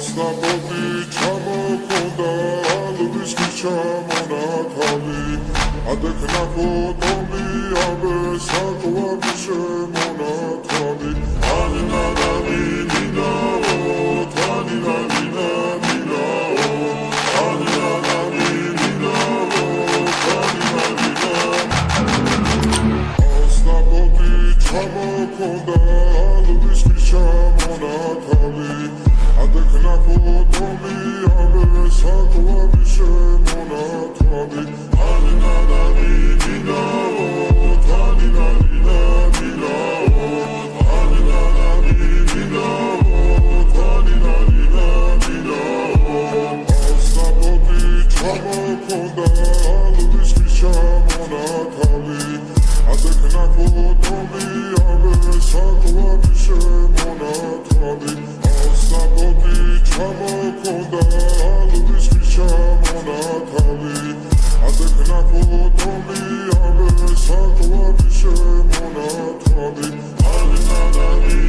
ასნაბოდი ჩამოქონდა ალვის ჩამონათავი ადექნა ფოტომი აბე საკვები შემონათავი ანინანანი ნინაო თანინანინა ნინაო ანინანანი ნინაო თანინანინა ასნაბოდი ჩამოქონდა ალვის ჩამონათავი ადექნა ფოტომი აბე საკვები შემონათავი ანინანანი ნინაო თანინანინა ნინაო ანინანანი ნინაო თანინანინა ნინაო ასნაბოდი ჩამოქონდა ალვის ჩამონათავი ადექნა ფოტომი აბე საკვები შემონათავი ასნაბოდი ჩამოქონდა ალვის ჩამონათავი ადექნა ფოტომი აბე საკვები შემონათავი ანინანანი ნინაო თანინანინა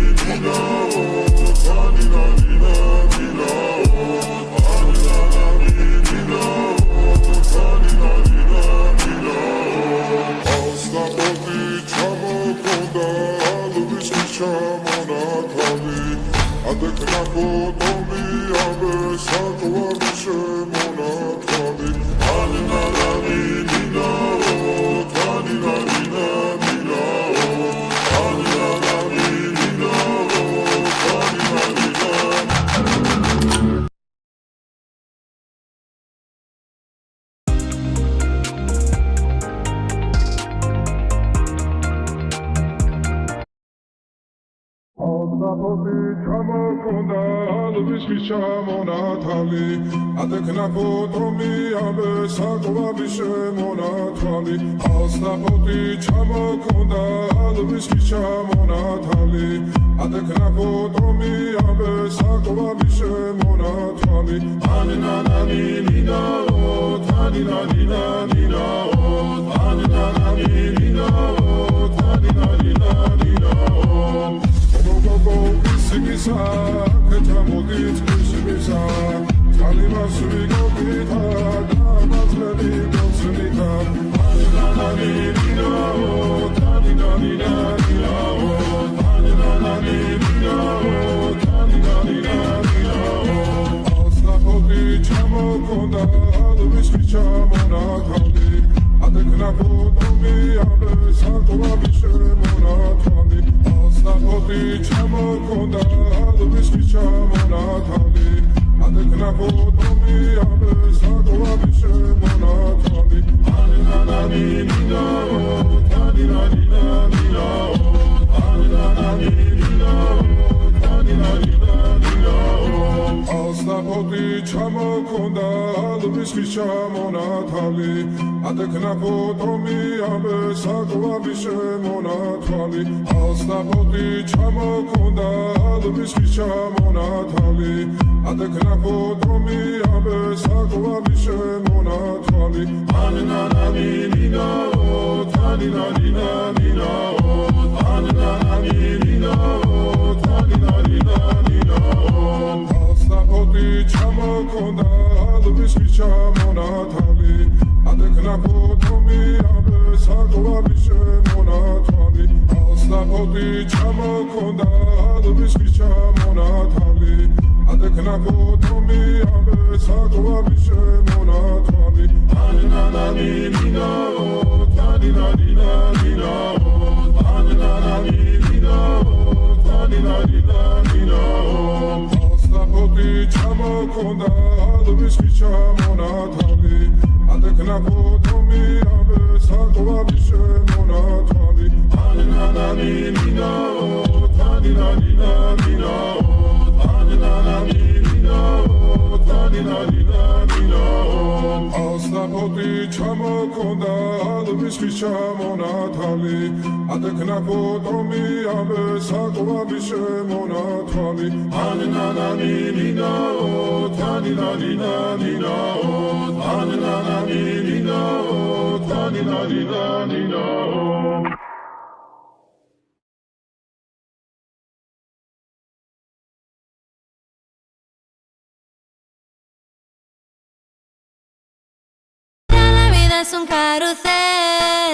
ნინაო ანინანანი ნინაო თანინანინა ნინაო ასნაბოდი ჩამოქონდა ალვის ჩამონათავი ადექნა ფოტომი აბე საკვები შემონათავი ანინანანი ნინაო თანინანინა ნინაო ანინანანი ნინაო თანინანინა ასნაბოდი ჩამოქონდა ალვის ჩამონათავი ადექნა ფოტომი აბე საკვები შემონათავი ასნაბოდი ჩამოქონდა ალვის ჩამონათავი ადექნა ფოტომი აბე საკვები შემონათავი ანინანანი ნინაო თანინანინა ნინაო ანინანანი ნინაო თანინანინა ნინაო Simisa, ketamodit, simisa, talimas vigobita, damatleri gosmita, aninanani ninaho, taninanina ninaho, aninanani ninaho, taninanina ninaho. Asnabodi chamokonda, alvis chamonatavi, adekna fotomი აბე საკვები შემონათავი ასნაბოდი ჩამოქონდა ალვის ჩამონათავი ადექნა ფოტომი აბე საკვები შემონათავი ანინანანი ნინაო თანინანინა ნინაო ანინანანი ნინაო თანინანინა ნინაო ასნაბოდი ჩამოქონდა ალვის ჩამონათავი ადექნა ფოტომი აბე საკვები შემონათავი ასნაბოდი ჩამოქონდა ალვის ჩამონათავი ადექნა ფოტომი აბე საკვები შემონათავი ანინანანი ნინაო თანინანინა ნინაო ანინანანი ნინაო თანინანინა ნინაო ასნაბოდი ჩამოქონდა ალვის ჩამონათავი ადექნა ფოტომი აბე საკვები შემონათავი ასნაბოდი ჩამოქონდა ალვის ჩამონათავი ადექნა ფოტომი აბე საკვები შემონათავი ანინანანი ნინაო თანინანინა ნინაო ანინანანი ნინაო თანინანინა ნინაო ასნაბოდი ჩამოქონდა ალვის ჩამონათავი ადექნა ფოტომი აბე საკვები შემონათავი ანინანანი ნინაო თანინანინა ნინაო ანინანანი ნინაო თანინანინა ნინაო ასნაბოდი ჩამოქონდა ალვის ჩამონათავი ადექნა ფოტომი აბე საკვები შემონათავი ანინანანი ნინაო თანინანინა ნინაო ანინანანი ნინაო თანინანინა ნინაო es un carrusel.